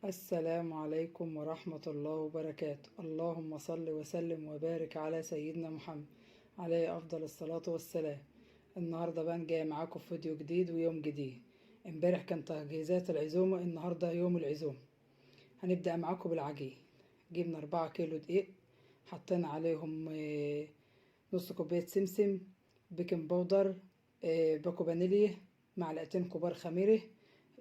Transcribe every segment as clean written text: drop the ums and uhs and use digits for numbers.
السلام عليكم ورحمة الله وبركاته. اللهم صل وسلم وبارك على سيدنا محمد عليه أفضل الصلاة والسلام. النهاردة بقى جاي معاكم في فيديو جديد ويوم جديد. امبارح كان تجهيزات العزومة، النهاردة يوم العزومة. هنبدأ معاكم بالعجين. جبنا 4 كيلو دقيق، حطينا عليهم نص كوباية سمسم، بيكنج باودر، باكو فانيليا، معلقتين كبار خميرة.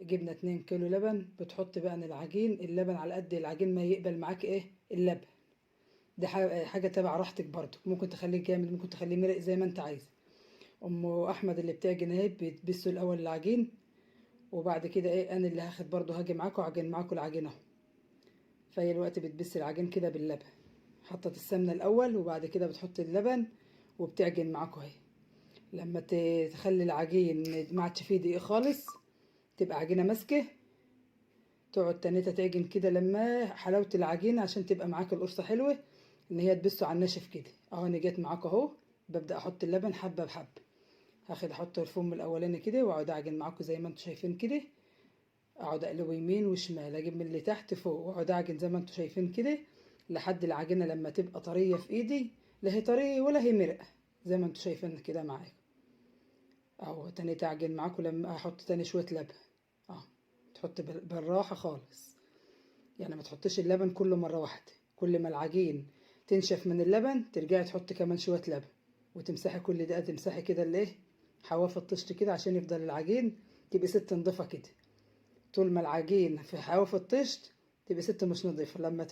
جبنا 2 كيلو لبن. بتحط بقى العجين، اللبن على قد العجين ما يقبل معاك اللبن. دي حاجة تبع راحتك برضو، ممكن تخليه جامد ممكن تخليه مرق زي ما انت عايز. ام احمد اللي بتعجن اهي بتبسوا الاول العجين، وبعد كده انا اللي هاخد برضو هاجي معاكم عجن معاكم العجينه اهو. فهي الوقت بتبس العجين كده باللبن. حطت السمنه الاول وبعد كده بتحط اللبن وبتعجن معاكم اهي. لما تخلي العجين ما عادش فيه دقيق خالص، تبقى عجينه ماسكه، تقعد تانية تعجن كده لما حلاوة العجينة عشان تبقى معاك القرصة حلوة، ان هي تبسه على الناشف كده اهو. انا جيت معاك اهو، ببدأ احط اللبن حبة بحبة. هاخد احط الفم الاولاني كده واقعد اعجن معاكم زي ما انتم شايفين كده. اقعد اقلبه يمين وشمال، اجيب من اللي تحت فوق واقعد اعجن زي ما انتم شايفين كده لحد العجينة لما تبقى طرية في ايدي. لا هي طرية ولا هي مرقة، زي ما انتم شايفين كده معايا اهو. تاني تعجن معاكم لما احط تاني شوية لبن اهو. تحط بالراحة خالص، يعني ما تحطش اللبن كله مرة واحدة. كل ما العجين تنشف من اللبن ترجعي تحطي كمان شوية لبن، وتمسحي كل دقيقة، تمسحي كده حواف الطشت كده عشان يفضل العجين تبقي ست نضيفة كده. طول ما العجين في حواف الطشت تبقي ست مش نضيفة. لما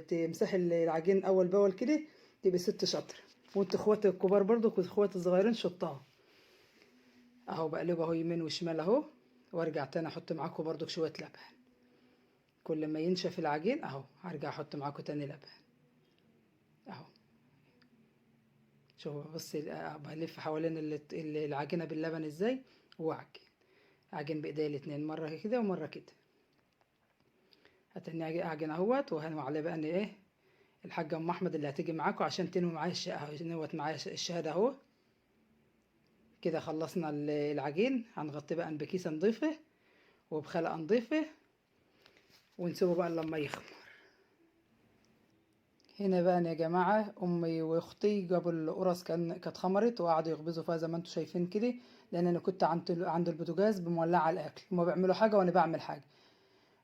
تمسحي العجين أول بأول كده تبقي ست شاطرة. وانت اخواتي الكبار برضو واخواتي الصغيرين شطها اهو. بقلبه اهو يمين وشمال اهو، وارجع تاني احط معاكم برضو شوية لبن. كل ما ينشف العجين اهو هرجع احط معاكم تاني لبن اهو. شوفوا بصي بلف حوالين العجينه باللبن ازاي، واعجن اعجن بايديا الاتنين، مره كده ومره كده. هتني اعجن اهوت. وهنوع عليه بقى ان الحاجه ام احمد اللي هتيجي معاكم عشان تنوي معايا نوت معايا الشهاده اهو. كده خلصنا العجين. هنغطيه بقى بكيسه نضيفه وبخلقه نضيفه ونسيبه بقى لما يخمر. هنا بقى يا جماعة أمي وأختي جابوا القرص، كانت خمرت وقعدوا يخبزوا فيها زي ما انتوا شايفين كده. لأن أنا كنت عند البوتاجاز بمولعة الأكل، هما بيعملوا حاجة وأنا بعمل حاجة.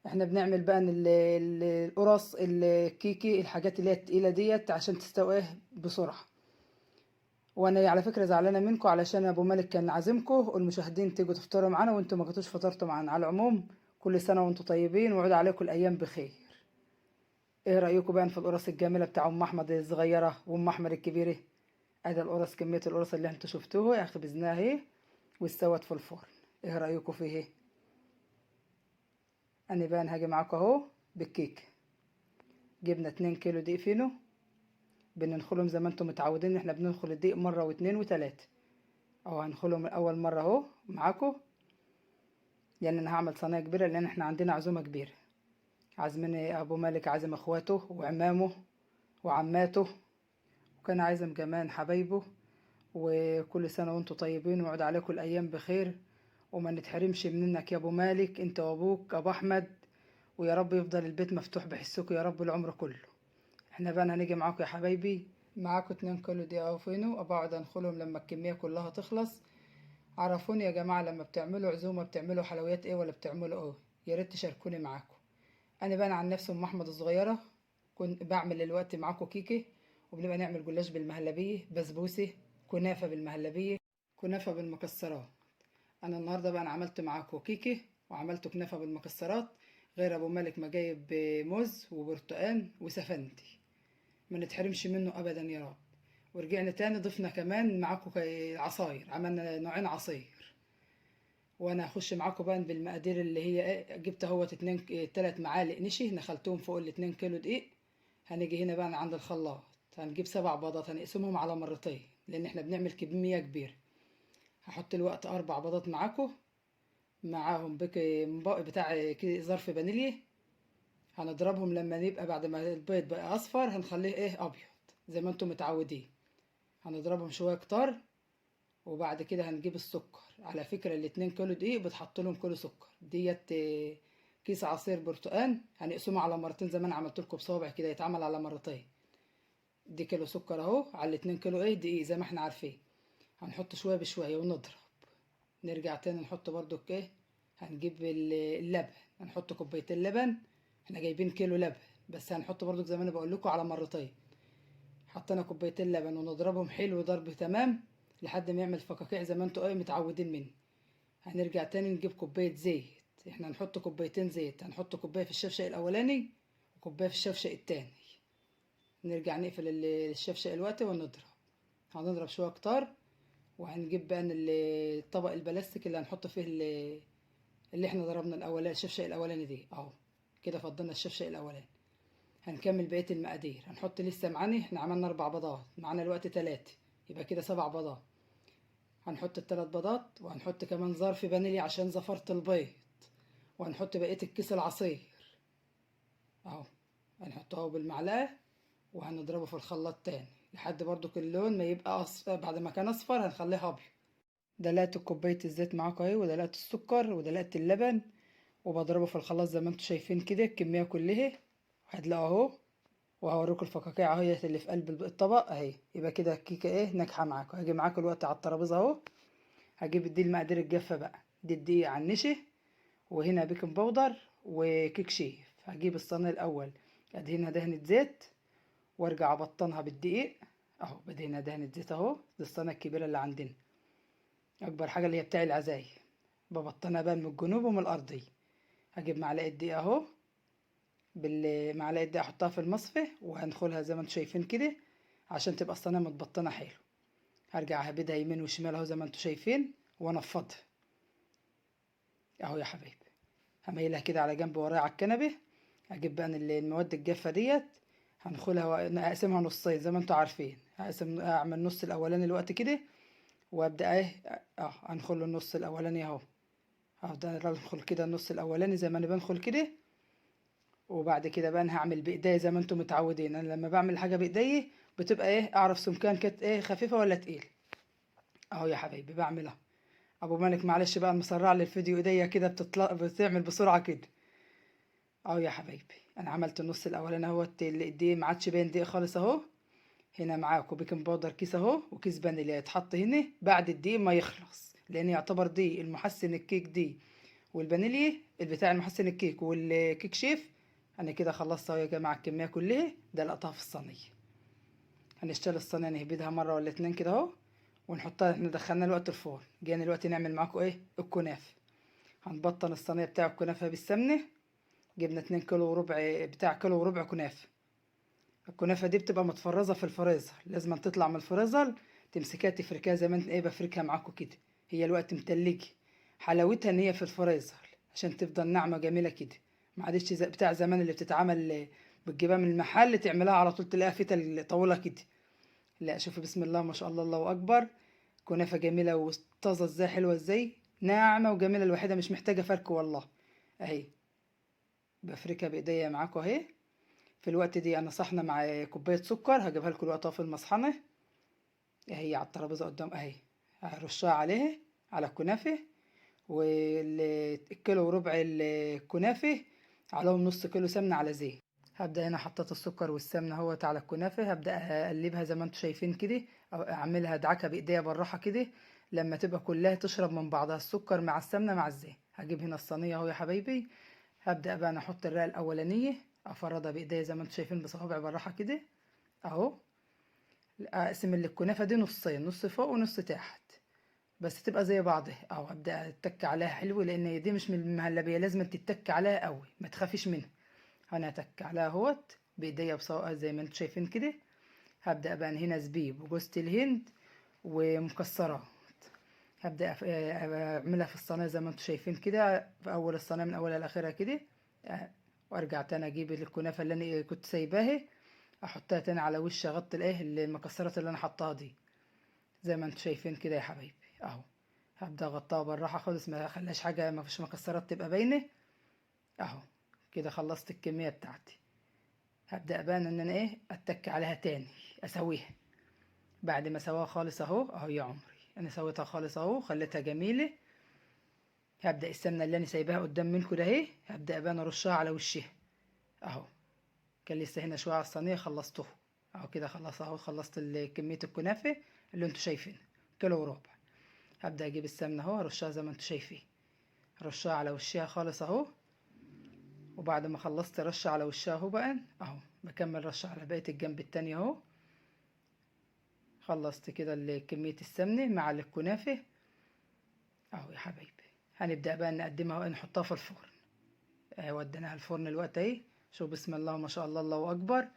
احنا بنعمل بقى القرص الكيكي الحاجات اللي هي التقيلة ديت عشان تستوي بسرعة. وأنا على فكرة زعلانة منكم علشان أبو مالك كان عازمكم والمشاهدين تيجوا تفطروا معانا وانتوا ما جيتوش فطرتوا معانا. على العموم كل سنة وانتوا طيبين وعود عليكم الأيام بخير. ايه رأيكم بقى في القرص الجميلة بتاع ام احمد الصغيرة وام احمد الكبيرة؟ ادي القرص، كمية القرص اللي انتوا شفتوه خبزناها اهي واستوت في الفرن. ايه رأيكم فيه انا بقى هاجي معاكم اهو بالكيك. جبنا 2 كيلو دقيق فينو، بننخلهم زي ما انتم متعودين. احنا بننخل الدقيق مرة واتنين وتلاتة اهو. هنخلهم اول مرة اهو معاكم، لان انا هعمل صينية كبيرة لان احنا عندنا عزومة كبيرة. عازمين ابو مالك، عازم اخواته وعمامه وعماته، وكان عازم كمان حبايبه. وكل سنة وانتم طيبين ويعود عليكم الأيام بخير، وما نتحرمش منك يا أبو مالك انت وأبوك أبو أحمد. ويا رب يفضل البيت مفتوح بحسكم يا رب العمر كله. احنا بقى هنيجي معاكم يا حبايبي. معاكم 2 كيلو دقيقة وفينو، وبقعد انخلهم لما الكمية كلها تخلص. عرفوني يا جماعة لما بتعملوا عزومة بتعملوا حلويات ايه ولا بتعملوا ايه؟ يا ريت تشاركوني معاكم. انا بقى عن نفسي ام احمد الصغيرة كنت بعمل الوقت معاكم كيكي، وبنبقى نعمل جلاش بالمهلبية، بسبوسة، كنافة بالمهلبية، كنافة بالمكسرات. انا النهارده بقى انا عملت معاكم كيكي وعملت كنافة بالمكسرات. غير ابو مالك ما جايب موز وبرتقان وسفندي، ما نتحرمش منه ابدا يا رب. ورجعنا تاني ضفنا كمان معاكم عصاير، عملنا نوعين عصير. وانا هخش معاكم بقى بالمقادير اللي هي جبت اهوت 3 معالق نشي نخلتهم فوق ال2 كيلو دقيق. هنيجي هنا بقى عند الخلاط، هنجيب 7 بيضات هنقسمهم على مرتين لان احنا بنعمل كمية كبيرة. هحط الوقت 4 بيضات معاكم، معاهم بتاع ظرف فانيليا. هنضربهم لما يبقى بعد ما البيض بقى اصفر هنخليه ابيض زي ما انتم متعودين. هنضربهم شوية كتار. وبعد كده هنجيب السكر. على فكرة ال2 كيلو دقيق بتحط لهم كيلو سكر ديت كيس عصير برتقان هنقسمه على مرتين زي ما انا عملت لكم بصوابع كده، يتعمل على مرتين. دي كيلو سكر اهو على 2 كيلو ايه دقيق زي ما احنا عارفين. هنحط شويه بشويه ونضرب. نرجع تاني نحط برضو ايه، هنجيب اللبن، هنحط كوبايتين لبن. احنا جايبين كيلو لبن، بس هنحط برضو زي ما انا بقول لكم على مرتين. حطينا كوبايتين لبن ونضربهم حلو ضرب تمام لحد ما يعمل فقاقيع زي ما انتوا ايه متعودين مني. هنرجع تاني نجيب كوبايه زيت. احنا هنحط كوبايتين زيت، هنحط كوبايه في الشفشق الاولاني وكوبايه في الشفشق التاني. نرجع نقفل الشفشق الوقت ونضرب. هنضرب شويه كتار. وهنجيب بقى الطبق البلاستيك اللي هنحط فيه اللي احنا ضربنا الاولاني الشفشق الاولاني دي اهو. كده فضلنا الشفشق الاولاني. هنكمل بقيه المقادير. هنحط لسه معانا، احنا عملنا 4 بيضات، معانا الوقت 3، يبقى كده 7 بيضات. هنحط ال3 بيضات وهنحط كمان ظرف فانيليا عشان زفرة البيض. وهنحط بقيه الكيس العصير اهو. هنحطه بالمعلقه وهنضربه في الخلاط تاني لحد برضو اللون ما يبقى اصفر. بعد ما كان اصفر هنخليه ابيض. دلقت كوبايه الزيت معاكم اهي، ودلقت السكر ودلقت اللبن، وبضربه في الخلاط زي ما انتم شايفين كده الكميه كلها. هتلاقوا اهو. وهوريكم الفقاقيع اهيت اللي في قلب الطبق اهي. يبقى كده الكيكه ايه ناجحه معاكم. هاجي معاكم الوقت على الترابيزه اهو. هجيب دي المقادير الجافه بقى. دي الدقيق على النشا، وهنا بيكنج باودر وكيك شيف. هجيب الصينيه الاول ادهنها دهنه زيت وارجع ابطنها بالدقيق اهو. بدهنها دهنه زيت اهو. دي الصينيه الكبيره اللي عندنا، اكبر حاجه اللي هي بتاع العزايم. ببطنها بقى من الجنوب ومن الارضيه. هجيب معلقه دقيق اهو. بالمعلقه دي احطها في المصفى وهندخلها زي ما انتم شايفين كده عشان تبقى الصينيه متبطنه حلو. هرجع اهبدها يمين وشمال اهو زي ما انتم شايفين وانفضها اهو يا حبايبي. هميلها كده على جنب ورايا على الكنبه. هجيب بقى المواد الجافه ديت، هنخلها اقسمها نصين زي ما انتم عارفين. اعمل نص الاولاني الوقت كده وابدا ايه هنخل النص الاولاني اهو. هفضل ادخل كده النص الاولاني زي ما انا بدخل كده. وبعد كده بقى انا هعمل بايديا زي ما انتم متعودين. انا لما بعمل حاجه بايديا بتبقى ايه اعرف سمكان كانت ايه خفيفه ولا تقيل اهو يا حبايبي بعملها. ابو مالك معلش بقى مسرع لي الفيديو، ايديا كده بتعمل بسرعه كده اهو يا حبايبي. انا عملت النص الاولاني اهوت الدقيق ما عادش باين دقيق خالص اهو. هنا معاكم بيكنج باودر كيس اهو وكيس فانيليا يتحط هنا بعد الدقيق ما يخلص، لان يعتبر دي المحسن الكيك دي والفانيليا بتاع المحسن الكيك والكيك شيف. انا كده خلصت اهو يا جماعه الكميه كلها. ده لقطها في الصينيه. هنشتغل الصينيه نهبدها مره ولا اتنين كده اهو ونحطها. احنا دخلنا الوقت الفرن، جينا الوقت نعمل معاكم ايه الكنافه. هنبطن الصينيه بتاع الكنافه بالسمنه. جبنا 2 كيلو وربع بتاع كيلو وربع كنافه. الكنافه دي بتبقى متفرزه في الفريزر، لازم تطلع من الفريزر تمسكها تفركها زي ما انت ايه بفركها معاكم كده. هي الوقت متلجه، حلاوتها ان هي في الفريزر عشان تفضل ناعمه جميله كده. ما عادش زي بتاع زمان اللي بتتعمل بتجيبها من المحل تعملها على طول تلاقيها فتل طويله كده. لا شوفي بسم الله ما شاء الله الله اكبر. كنافه جميله وطازه ازاي، حلوه ازاي، ناعمه وجميله الوحيده مش محتاجه فرك والله اهي. بفركها بايديا معاكم اهي. في الوقت دي انا صحنه مع كوبايه سكر هجيبها لكم الوقت في المصحنه اهي على الترابيزه قدام اهي. هرشها عليها على الكنافه. والكيلو وربع الكنافه عليهم نص كيلو سمنه على زيت. هبدا هنا حطيت السكر والسمنه اهوت على الكنافه. هبدا اقلبها زي ما انتم شايفين كده او اعملها ادعكها بايديا بالراحه كده لما تبقى كلها تشرب من بعضها السكر مع السمنه مع الزيت. هجيب هنا الصينيه اهو يا حبايبي. هبدا بقى انا احط الرقه الاولانيه افردها بايديا زي ما انتم شايفين بصوابع بالراحه كده اهو. اقسم الكنافه دي نصين، نص فوق ونص تحت بس تبقى زي بعضها اهو. ابدا اتك عليها حلو لان دي مش من المهلبيه، لازم تتك عليها قوي ما تخافيش منها. انا اتك عليها اهوت بايديا بصوابع زي ما انتم شايفين كده. هبدا بقى هنا زبيب وجوز الهند ومكسرات. هبدا اعملها في الصينيه زي ما انتم شايفين كده في اول الصينيه من اولها لاخرها كده. وارجع تاني اجيب الكنافه اللي انا كنت سايباها احطها تاني على وش اغطي الايه المكسرات اللي انا حطاها دي زي ما انتم شايفين كده يا حبايبي اهو. هبدا اغطيها بالراحه خالص ما اخليش حاجه ما فيش مكسرات تبقى باينه اهو. كده خلصت الكميه بتاعتي. هبدا بقى ان انا ايه اتك عليها تاني اسويها. بعد ما سواها خالص اهو اهو يا عمري انا سويتها خالص اهو خليتها جميله هبدأ السمنة اللي انا سايباها قدام منكم ده اهي، هبدأ بقى أنا ارشها على وشها اهو. كان لسه هنا شويه على الصينيه خلصته اهو كده، خلاص اهو خلصت كميه الكنافه اللي انتوا شايفينها، كيلو وربع. هبدأ اجيب السمنه اهو ارشها زي ما انتوا شايفين، رشها على وشها خالص اهو. وبعد ما خلصت رش على وشها اهو بقى اهو، بكمل رش على بقيه الجنب التاني اهو. خلصت كده كميه السمنه مع الكنافه اهو يا حبايبي. هنبدأ بقى نقدمها ونحطها في الفرن. وديناها الفرن الوقت اهي. شوف بسم الله ما شاء الله، الله اكبر.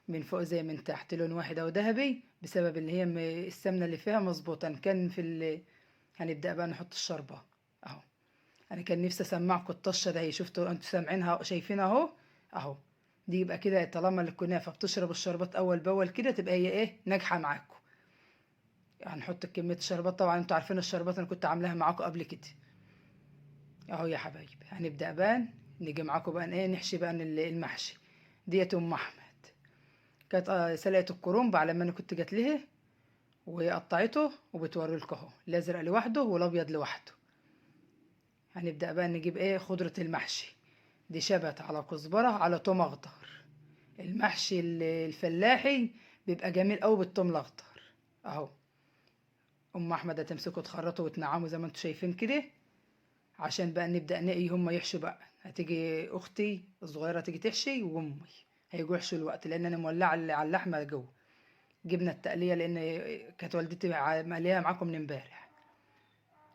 من فوق زي من تحت لون واحد او ذهبي، بسبب اللي هي السمنه اللي فيها مظبوطه. كان في هنبدا بقى نحط الشربه اهو. انا كان نفسي اسمعكم الطشه ده، شفتوا انتوا سامعينها شايفينها اهو اهو. دي يبقى كده طالما الكنافه بتشرب الشربات اول باول كده، تبقى هي ايه ناجحه معاكم. هنحط كميه الشربات، طبعا انتوا عارفين الشربات انا كنت عاملاها معاكم قبل كده اهو يا حبايبي. هنبدا بقى نيجي معاكم بقى ايه نحشي بقى المحشي. ديت ام احمد كانت سلقت الكرنب على ما انا كنت جات لها وقطعته، وبتوري لكم اهو الازرق لوحده والابيض لوحده. هنبدا بقى نجيب ايه خضره المحشي. دي شبت على كزبره على توم اخضر. المحشي الفلاحي بيبقى جميل قوي بالثوم الاخضر اهو. ام احمد هتمسكه تخرطه وتنعمه زي ما انتم شايفين كده، عشان بقى نبدا نقي هم يحشوا بقى. هتيجي اختي الصغيره تيجي تحشي وامي هيجوا يحشوا الوقت، لان انا مولعه على اللحمه جوه. جبنا التقليه لان كانت والدتي مقليها معاكم من امبارح.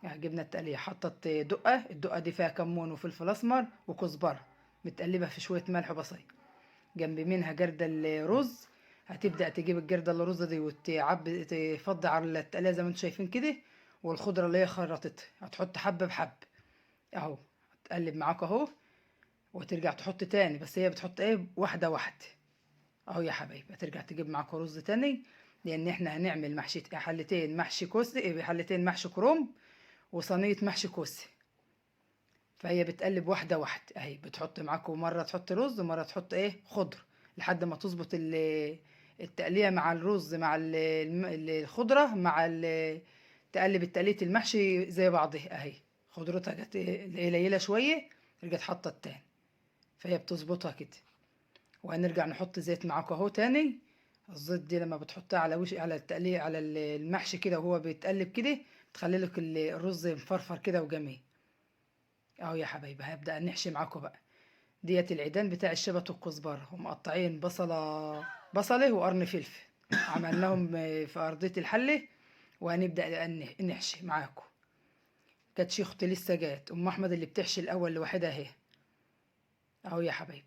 يعني جبنا التقليه، حطت دقه، الدقه دي فيها كمون وفلفل اسمر وكزبره، متقلبه في شويه ملح وبصل. جنب منها جردل الرز. هتبدا تجيب الجردل الرز دي تفضي على التقليه زي ما انتم شايفين كده. والخضره اللي هي خرطتها هتحط حبه بحبه اهو. هتقلب معاك اهو، وترجع تحط تاني، بس هي بتحط ايه واحده واحده اهو يا حبايبي. هترجع تجيب معاك رز تاني، لان احنا هنعمل محشي حلتين محشي كوسه، حلتين محشي كرنب وصينيه محشي كوسه. فهي بتقلب واحده واحده اهي، بتحط معاكم مره تحط رز ومره تحط ايه خضر، لحد ما تظبط التقليه مع الرز مع الخضره مع تقلب التقليه المحشي زي بعضها اهي. خضرتها جت قليله شويه، رجعت حاطه التاني، فهي بتظبطها كده. وهنرجع نحط زيت معاكم اهو تاني. الزيت دي لما بتحطها على على التقليه على المحشي كده وهو بيتقلب كده، تخلي لك الرز مفرفر كده وجميل اهو يا حبايبي. هبدأ نحشي معاكم بقى. ديت العيدان بتاع الشبت والكزبره، ومقطعين بصله وقرن فلفل، عملناهم في ارضيه الحله. وهنبدأ نحشي معاكم. كانت اختي لسه جات ام احمد اللي بتحشي الاول لوحدها اهي اهو يا حبايبي.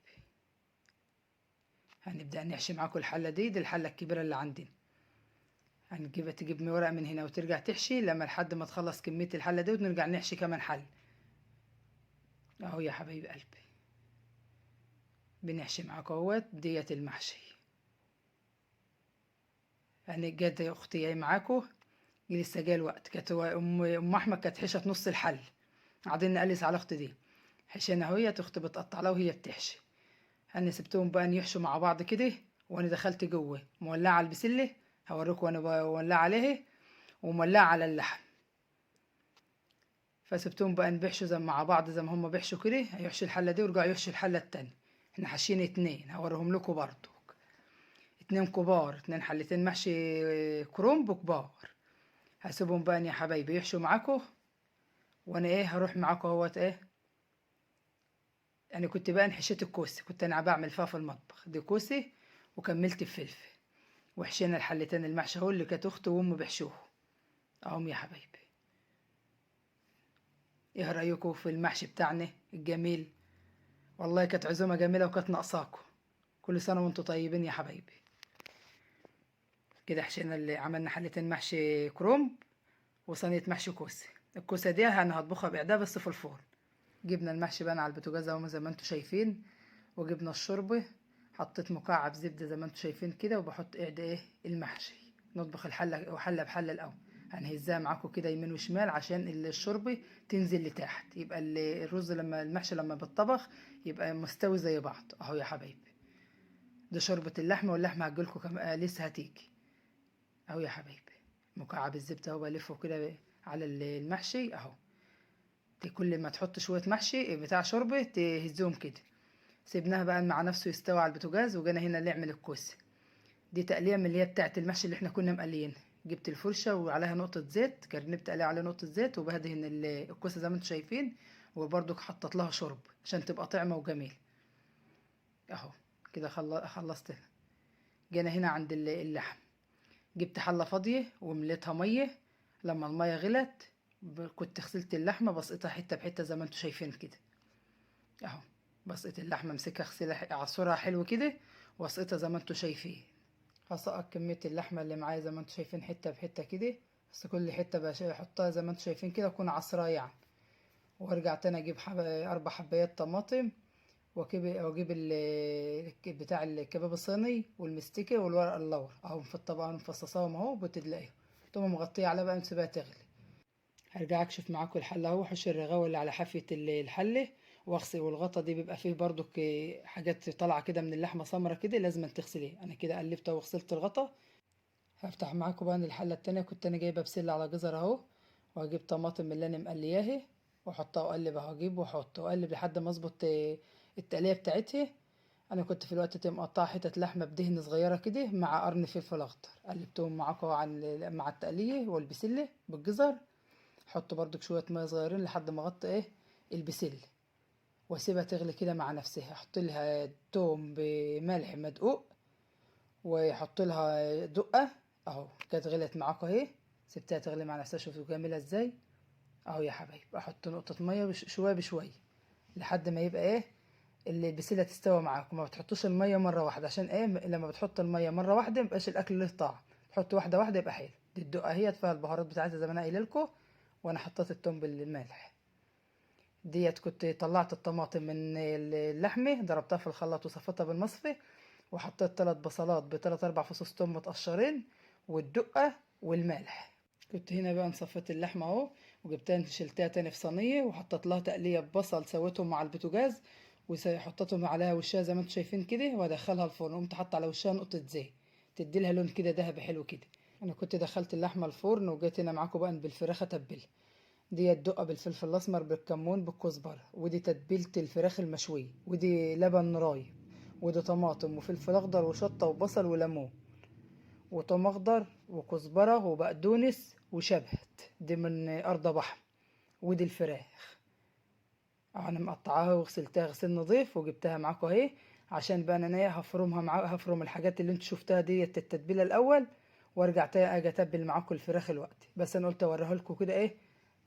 هنبدأ نحشي معاكم الحله دي الحله الكبيره اللي عندنا. تجيب ورق من هنا وترجع تحشي لما لحد ما تخلص كميه الحله دي، ونرجع نحشي كمان حل اهو يا حبايب قلبي. بنحشي معاكم اهوت ديت المحشي. يعني جت اختي جاي معاكم، لسه جاي الوقت. كانت ام احمد كانت حشت نص الحل، قاعدين نقلس على اختي دي. حشينا اهوية، اختي بتقطع لها وهي بتحشي. انا سبتهم بقى يحشوا مع بعض كده، وانا دخلت جوه مولعه على البسله. هوريكم وانا بولع عليه ومولعه على اللحم. فسبتهم بقى بيحشوا زي مع بعض زي ما هم بيحشوا كده. هيحشوا الحله دي ويرجعوا يحشوا الحله التانية. احنا حاشين اتنين، هوريهم لكم برضو. اتنين كبار، اتنين حلتين محشي كرنب كبار. هسيبهم بقى يا حبايبي يحشوا معاكم، وانا ايه هروح معاكم اهوت ايه. انا كنت بقى حشيت الكوسه، كنت انا بعمل فيها في المطبخ دي كوسه، وكملت بفلفل. وحشينا الحلتين المحشي اهو اللي كانت اختي وامي بيحشوه اهم يا حبايبي. ايه رايكم في المحشي بتاعنا الجميل؟ والله كانت عزومه جميله وكانت ناقصاكم. كل سنه وانتم طيبين يا حبايبي. كده حشينا اللي عملنا حلتين محشي كرنب وصينيه محشي كوسه. الكوسه دي انا هطبخها باعداد بس في الفرن. جبنا المحشي بقى على البوتاجاز اهو زي ما انتم شايفين، وجبنا الشوربه. حطيت مكعب زبده زي ما انتم شايفين كده، وبحط ايه المحشي. نطبخ الحله وحله بحله الاول. هنهزها معاكم كده يمين وشمال عشان الشوربه تنزل لتحت، يبقى الرز لما المحشي لما بيتطبخ يبقى مستوي زي بعض اهو يا حبايبي. ده شوربه اللحمه، واللحمه هتجيلكم لسه هتيجي اهو يا حبايبي. مكعب الزبده اهو بلفه كده على المحشي اهو. كل ما تحط شويه محشي بتاع شوربه تهزهم كده. سيبناها بقى مع نفسه يستوي على البوتاجاز، وجينا هنا نعمل الكوسه. دي تقليه من اللي هي بتاعه المحشي اللي احنا كنا مقليينها. جبت الفرشه وعليها نقطه زيت، كرنبت عليها عليها نقطه زيت، وبهدهن الكوسه زي ما انتم شايفين. وبرضك حطيت لها شرب عشان تبقى طعمه وجميل اهو. كده خلصت. جينا هنا عند اللحم. جبت حله فاضيه ومليتها ميه. لما الميه غلت كنت غسلت اللحمه، بسقطها حته بحته زي ما انتم شايفين كده اهو. بسقط اللحمه، امسكها اغسلها اعصرها حلو كده، واسقطها زي ما انتم شايفين. هسقط كميه اللحمه اللي معايا زي ما انتم شايفين حته بحته كده. بس كل حته بحطها زي ما انتم شايفين كده اكون عصرها يعني. وارجع تاني اجيب 4 حبايات طماطم، واجيب بتاع الكباب الصيني والمستكه والورق اللورا اهو في الطبق، انا مفصصاهم اهو بتدلقيهم. تقوم مغطيه عليها بقى نسيبها تغلي. هرجع اكشف معاكم الحله اهو. حش الرغاوه اللي على حافه الحله واغسل. والغطا دي بيبقى فيه برضو حاجات طالعه كده من اللحمه سمرة كده، لازم تغسليها. انا كده قلبتها وغسلت الغطا. هفتح معاكم بقى الحله التانية. كنت انا جايبه بسله على جزر اهو، واجيب طماطم من اللي انا مقلياها واحطها واقلب اهو. اجيب واحط واقلب لحد ما اظبط التقليه بتاعتها. انا كنت في الوقت ده مقطعه حتت لحمه بدهن صغيره كده مع قرن فلفل اخضر، قلبتهم معاكم مع التقليه والبسله بالجزر. احط برضك شويه ميه صغيرين لحد ما اغطي البسله، واسيبها تغلي كده مع نفسها. احط لها توم بملح مدقوق، واحط لها دقه اهو. كانت غلت معاكم اهي. سبتها تغلي مع نفسها. شوفوا جميله ازاي اهو يا حبايب. احط نقطه ميه شويه بشويه لحد ما يبقى اللي البسله تستوي معاكم. ما بتحطوش الميه مره واحده، عشان لما بتحط الميه مره واحده مبقاش الاكل له طعم. تحط واحده واحده يبقى حلو. دي الدقه اهي فيها البهارات بتاعتها زي ما انا قايله لكم. وانا حطيت التوم بالملح. ديت كنت طلعت الطماطم من اللحمه، ضربتها في الخلاط وصفيتها بالمصفى. وحطيت 3 بصلات بتلات 4 فصوص توم متقشرين، والدقه والملح. كنت هنا بقى نصفيت اللحمه اهو، وجبتها شلتها تاني في صينيه، وحطيت لها تقليه ببصل سويتهم مع البوتاجاز، وحطيتهم عليها وشها زي ما انتم شايفين كده، وادخلها الفرن. قمت حاطه على وشها نقطه زيت تدي لها لون كده ذهبي حلو كده. انا كنت دخلت اللحمه الفرن، وجيت هنا معاكم بقى بالفراخ اتبلها. دي الدقه بالفلفل الاسمر بالكمون بالكزبره، ودي تتبيله الفراخ المشويه، ودي لبن رايب، ودي طماطم وفلفل اخضر وشطه وبصل وليمون وتوم اخضر وكزبره وبقدونس وشبت. دي من ارض بحر. ودي الفراخ انا مقطعاها وغسلتها غسيل نظيف وجبتها معاكم اهي. عشان بقى انا هفرمها هفرم الحاجات اللي انتوا شفتها ديت التتبيله الاول، وارجع تاني اجي اتبل معاكم الفراخ الوقت. بس انا قلت اوريها لكم كده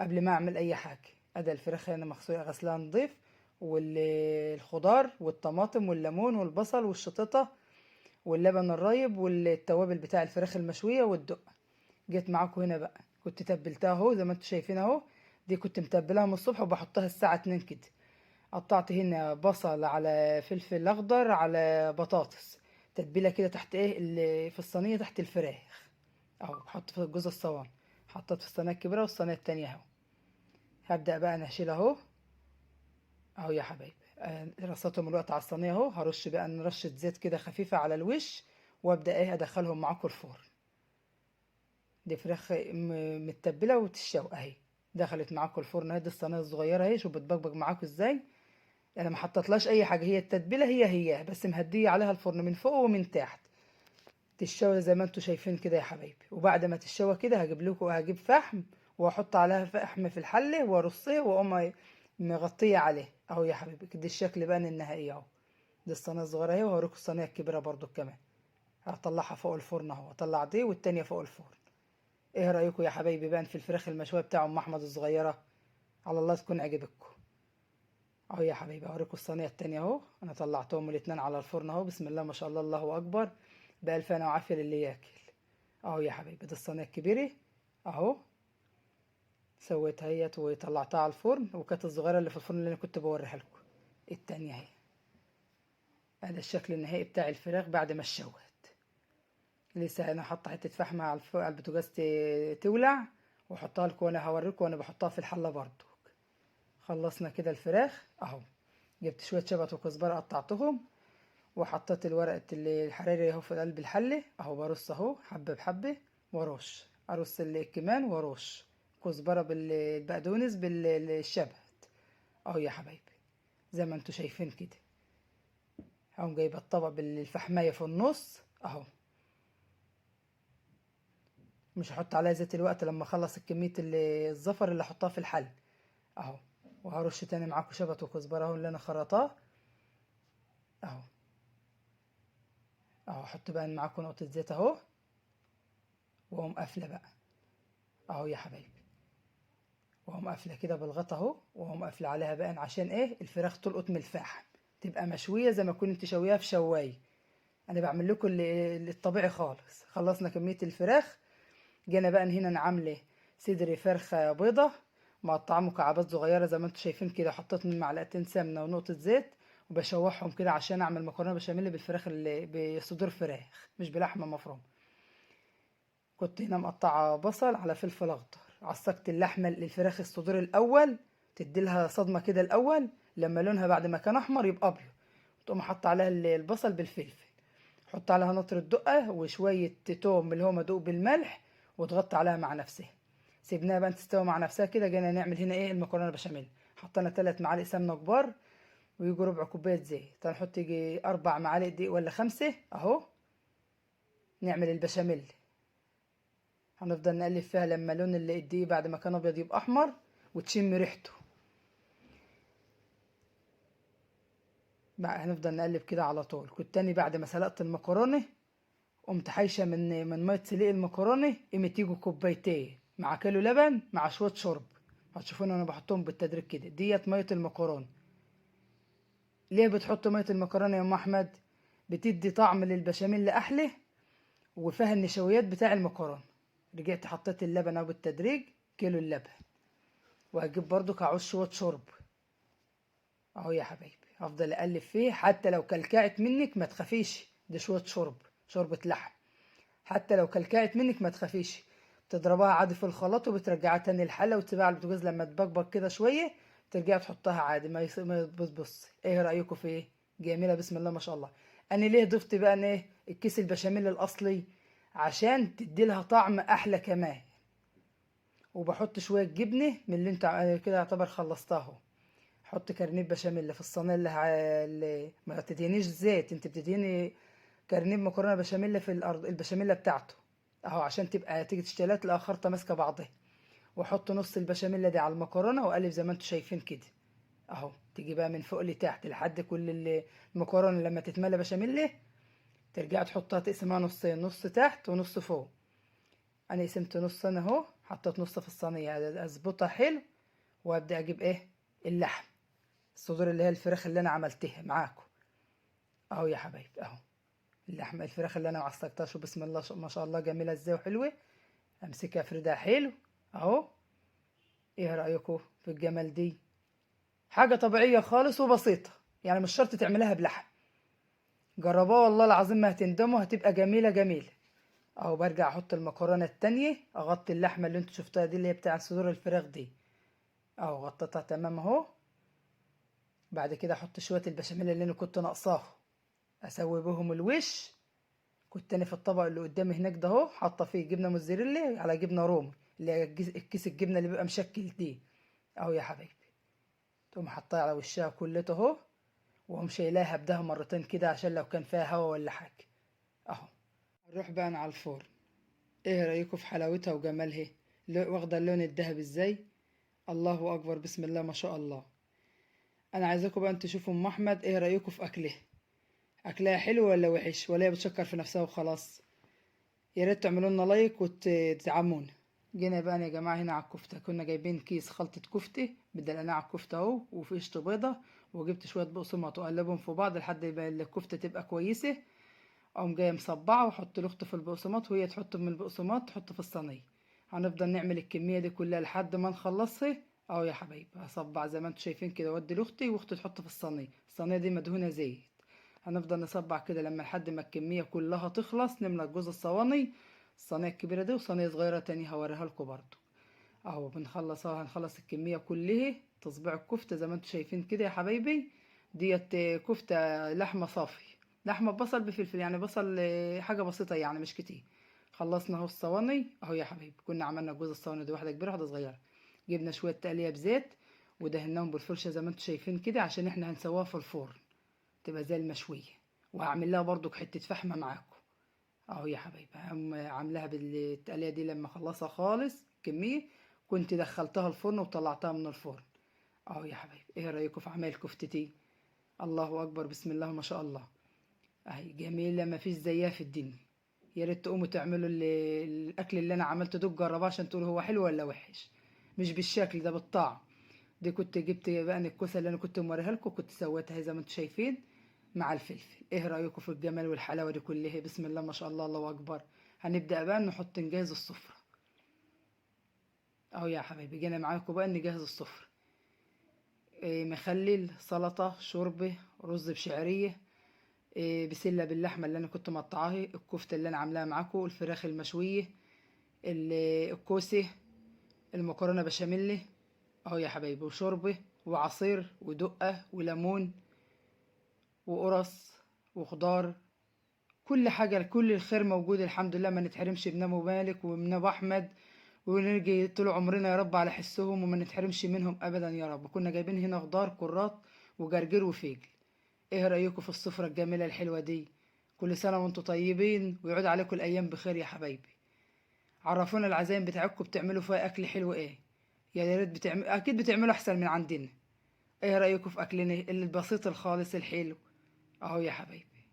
قبل ما اعمل اي حاجه. ادي الفراخ انا مغسوله غسلها نظيف، والخضار والطماطم والليمون والبصل والشطه واللبن الرايب والتوابل بتاع الفراخ المشويه والدقه. جيت معاكم هنا بقى كنت تبلتها اهو زي ما انتم شايفين اهو. دي كنت متبلاها من الصبح وبحطها الساعه 2 كده. قطعت هنا بصل على فلفل اخضر على بطاطس، تتبيله كده تحت اللي في الصينيه تحت الفراخ اهو. بحط في جوز الصوان. حطيت في الصينيه الكبيره والصينيه التانية اهو. هبدا بقى انا اشيل اهو يا حبايبي. رصيتهم الوقت على الصينيه اهو. هرش بقى رشه زيت كده خفيفه على الوش، وابدا ادخلهم معاكم الفرن. دي فراخ متبله وتتشوي اهي. دخلت معاكم الفرن اهي. دي الصينيه الصغيره اهي. شوف بتبقبق معاكم ازاي. انا ما حطيتلاش اي حاجه، هي التتبيله هي بس مهديه عليها الفرن من فوق ومن تحت. تتشوي زي ما انتم شايفين كده يا حبايبي. وبعد ما تتشوي كده هجيب فحم، واحط عليها فحم في الحله وارصيه، واقوم مغطيه عليه اهو يا حبيبي. كده الشكل بقى النهائي اهو. دي الصينيه الصغيره اهي، وهوريكم الصينيه الكبيره برضو كمان. هطلعها فوق الفرن اهو. اطلع دي والتانيه فوق الفرن. ايه رايكم يا حبايبي بقى في الفراخ المشويه بتاع ام احمد الصغيره؟ على الله تكون عجبتكم اهو يا حبايبي. اوريكم الصينيه التانية اهو. انا طلعتهم الاتنين على الفرن اهو. بسم الله ما شاء الله، الله اكبر. بألف هنا وعافيه للي ياكل اهو يا حبايبي. دي الصينيه الكبيره اهو. سويتها هيت وطلعتها على الفرن. وكانت الصغيره اللي في الفرن اللي انا كنت بوريها لكم التانية اهي. هذا الشكل النهائي بتاع الفراخ بعد ما اتشوت. لسه انا حاطه حته فحمه على البوتاجاز تولع، واحطها لكم. وانا هوريكم وانا بحطها في الحله برضو. خلصنا كده الفراخ اهو. جبت شويه شبت وكزبره قطعتهم، وحطيت الورقة الحراري اهو في قلب الحلة اهو. برص اهو حبة بحبة، وارش ارص الكمان وارش كزبرة بالبقدونس بالشبت اهو يا حبايبي، زي ما انتوا شايفين كده. اهو جايبه الطبق بالفحمايه في النص اهو. مش هحط عليها زيت الوقت، لما اخلص الكميه الزفر اللي احطها في الحل اهو. وهرش تاني معاكم شبت وكزبره اهو اللي انا خرطاه اهو. اهو احط بقى معاكم نقطه زيت اهو، واقوم قافله بقى اهو يا حبايبي. واقوم قافله كده بالغطا اهو، واقوم قافله عليها بقى عشان ايه؟ الفراخ تلقط من الفحم، تبقى مشويه زي ما كنت شويها في شوايه. انا بعمل لكم الطبيعي خالص. خلصنا كميه الفراخ، جينا بقى هنا انا عامله صدر فرخه بيضه مقطعه مكعبات صغيره زي ما انتم شايفين كده. حطيت من معلقتين سمنه ونقطه زيت، وبشوحهم كده عشان اعمل مكرونه بشاميل بالفراخ اللي بصدور فراخ مش بلحمه مفرومه. كنت هنا مقطعه بصل على فلفل اخضر. عصقت اللحمه للفراخ الصدور الاول، تدي لها صدمه كده الاول، لما لونها بعد ما كان احمر يبقى ابيض، تقوم حاطه عليها البصل بالفلفل. حط عليها نطرة دقة وشوية توم اللي هو مدوق بالملح، وتغطي عليها مع نفسها. سيبناها بقى تستوي مع نفسها كده. جينا نعمل هنا ايه؟ المكرونة بشاميل. حطينا 3 معالق سمنة كبار، ويجي ربع كوباية زيت. هنحط يجي 4 معالق دقيق ولا 5 اهو. نعمل البشاميل. هنفضل نقلب فيها لما لون الدقيق بعد ما كان ابيض يبقى احمر، وتشم ريحته بقى. هنفضل نقلب كده على طول. كنت تاني بعد ما سلقت المكرونة، قمت حايشه من ميه سلق المكرونه قيمه يجوا كوبايتين مع كيلو لبن مع شويه شرب. هتشوفوني انا بحطهم بالتدريج كده. ديت ميه المكرونه. ليه بتحط ميه المكرونه يا ام احمد؟ بتدي طعم للبشاميل احلى، وفيها النشويات بتاع المكرونه. رجعت حطيت اللبن اهو بالتدريج، كيلو اللبن. وهجيب برضو كعوز شويه شرب اهو يا حبايبي. هفضل اقلب فيه حتى لو كلكعت منك ما تخافيش، دي شويه شوربه لحم. حتى لو كلكعت منك ما تخافيش، تضربها عادي في الخلاط وبترجعها تاني الحله، وتسيبها على البوتاجاز لما تبقبق كده شويه، ترجعي تحطها عادي ما يبص. ايه رايكم في ايه؟ جميله بسم الله ما شاء الله. انا ليه ضفت بقى ايه الكيس البشاميل الاصلي؟ عشان تدي لها طعم احلى كمان. وبحط شويه جبنه من اللي انت كده يعتبر خلصتها اهو. حط كرنيب بشاميل في الصينيه اللي ما تدهنيش زيت، انت بتدهني كرنيب مكرونه بشاميل في الارض البشاميل بتاعته اهو، عشان تبقى تيجي تشتريها تلاقيها خرطه ماسكه بعضها. واحط نص البشاميل دي على المكرونه واقلب زي ما انتم شايفين كده اهو. تيجي بقى من فوق لتحت لحد كل المكرونه لما تتملى بشاميل، ترجع تحطها تقسمها نصين، نص تحت ونص فوق. انا قسمت نص انا اهو، حطيت نص في الصينيه اظبطها حلو. وابدا اجيب ايه؟ اللحم، الصدور اللي هي الفراخ اللي انا عملتها معاكم اهو يا حبايبي اهو. اللحمه الفراخ اللي انا عصقتها، شو بسم الله ما شاء الله جميله ازاي وحلوه. امسكها افردها حلو اهو. ايه رايكم في الجمال دي؟ حاجه طبيعيه خالص وبسيطه، يعني مش شرط تعملها بلحم. جربوها والله العظيم ما هتندموا، هتبقى جميله جميله اهو. برجع احط المكرونه التانية، اغطي اللحمه اللي انتوا شفتوها دي اللي هي بتاع صدور الفراخ دي اهو. غطيتها تمام اهو. بعد كده احط شويه البشاميل اللي انا كنت ناقصاه، اسوي بهم الوش. كنت انا في الطبق اللي قدامي هناك ده اهو حاطه فيه جبنه موتزاريلا على جبنه رومي، اللي هي الكيس الجبنه اللي بيبقى مشكل دي اهو يا حبايبي. تقوم حطها على وشها كلته اهو، واقوم شايلاها بدها مرتين كده عشان لو كان فيها هوا ولا حاجه اهو. نروح بقى على الفرن. ايه رايكم في حلاوتها وجمالها؟ واخده اللون الذهبي ازاي؟ الله اكبر بسم الله ما شاء الله. انا عايزاكم بقى انتوا تشوفوا ام احمد ايه رايكم في اكلها. اكلها حلو ولا وحش، ولا هي بتشكر في نفسها وخلاص؟ يا ريت تعملوا لنا لايك وتدعمونا. جينا بقى يا جماعه هنا على الكفته. كنا جايبين كيس خلطه كفته بدلقناه على الكفته اهو، وفي قشطه بيضه، وجبت شويه بقسماط وقلبهم في بعض لحد ما الكفته تبقى كويسه. اقوم جايه مصبعه واحط الاخت في البقسماط، وهي تحط من البقسماط تحط في الصينيه. هنفضل نعمل الكميه دي كلها لحد ما نخلصها اهو يا حبايبي. هصبع زي ما انتم شايفين كده، وادي لاختي واختي تحط في الصينيه. الصينيه دي مدهونه زيت. هنفضل نصبع كده لما لحد ما الكميه كلها تخلص. نملى جوز الصواني، الصينيه الكبيره دي وصينيه صغيره تانية هوريها لكم برضو اهو. بنخلص اهو، هنخلص الكميه كلها. تصبيع الكفته زي ما انتم شايفين كده يا حبايبي. ديت كفته لحمه صافي، لحمه ببصل بفلفل، يعني بصل حاجه بسيطه يعني مش كتير. خلصنا اهو الصواني اهو يا حبايبي. كنا عملنا جوز الصواني دي، واحده كبيره واحده صغيره. جبنا شويه تقليه بزيت ودهناهم بالفرشه زي ما انتم شايفين كده، عشان احنا هنسويها في الفرن تبقى زي المشويه. وهعمل لها برضو حته فحمه معاكم اهو يا حبايبي. عاملاها بالتقليه دي. لما اخلصها خالص كميه كنت دخلتها الفرن وطلعتها من الفرن اهو يا حبايبي. ايه رايكم في عمل كفتتي؟ الله اكبر، بسم الله ما شاء الله. اهي جميله ما فيش زيها في الدنيا. يا ريت تقوموا تعملوا الاكل اللي انا عملته ده، تجربوه عشان تقولوا هو حلو ولا وحش. مش بالشكل ده، بالطعم. دي كنت جبت بقى الكوسه اللي انا كنت موريها لكم، كنت سويتها زي ما انتم شايفين مع الفلفل. ايه رايكم في الجمال والحلاوه دي كلها؟ بسم الله ما شاء الله، الله اكبر. هنبدا بقى نجهز السفره اهو يا حبايبي. جينا معاكم بقى نجهز السفره. إيه، مخلل، سلطه، شوربه، رز بشعريه، إيه، بسله باللحمه اللي انا كنت مقطعاها، الكفته اللي انا عاملاها معاكم، الفراخ المشويه، الكوسه، المكرونه بشاميل اهو يا حبايبي، وشوربه وعصير ودقه وليمون وقرص وخضار. كل حاجة، كل الخير موجود الحمد لله. ما نتحرمش من ابو مالك ومن ابو احمد، ونرجع طول عمرنا يا رب على حسهم وما نتحرمش منهم ابدا يا رب. كنا جايبين هنا خضار كرات وجرجير وفجل. ايه رأيكم في السفرة الجميلة الحلوة دي؟ كل سنة وانتم طيبين ويعود عليكم الايام بخير يا حبايبي. عرفونا العزايم بتاعتكم بتعملوا فيها اكل حلو ايه. يا ريت اكيد بتعملوا احسن من عندنا. ايه رأيكم في اكلنا البسيط الخالص الحلو اهو يا حبايبي؟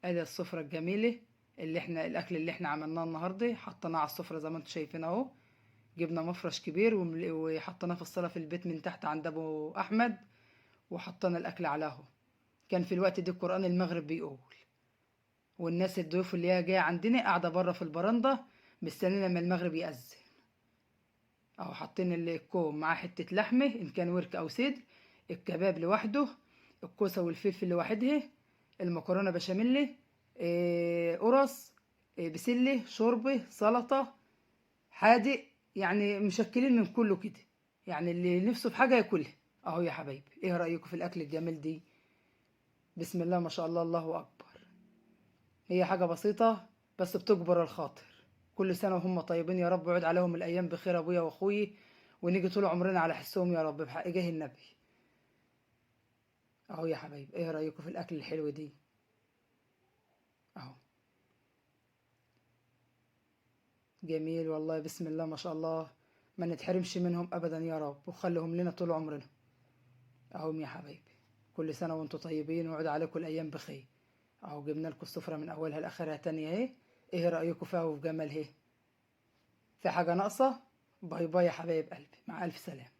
ادي السفرة الجميلة الاكل اللي احنا عملناه النهارده، حطيناه على السفرة زي ما انتم شايفين اهو. جبنا مفرش كبير وحطيناه في الصالة في البيت من تحت عند ابو احمد، وحطينا الاكل عليه. كان في الوقت ده قرآن المغرب بيقول، والناس الضيوف اللي هي جايه عندنا قاعده بره في البرندة مستنيين لما المغرب يأذن اهو. حاطين الكوم مع حتة لحمة ان كان ورك او صدر، الكباب لوحده، الكوسة والفلفل لوحدها، المكرونة بشاميل، قرص، بسلة، شوربة، سلطة، حادق. يعني مشكلين من كله كده، يعني اللي نفسه في حاجة ياكلها اهو يا حبايبي. ايه رأيكم في الاكل الجميل دي؟ بسم الله ما شاء الله، الله اكبر. هي حاجة بسيطة بس بتجبر الخاطر. كل سنة وهم طيبين يا رب، ويعود عليهم الأيام بخير أبويا وأخوي، ونيجي طول عمرنا على حسهم يا رب بحق جاه النبي أهو يا حبايبي. إيه رأيكم في الأكل الحلو دي أهو؟ جميل والله، بسم الله ما شاء الله. ما نتحرمش منهم أبدا يا رب، وخليهم لنا طول عمرنا أهو يا حبايبي. كل سنة وانتم طيبين ويعود عليكم الأيام بخير أهو. جبنا لكم السفرة من أولها لآخرها تانية أهي. إيه رأيكم فيها وفي جمالها؟ في حاجة ناقصة؟ باي باي يا حبايب قلبي، مع ألف سلامة.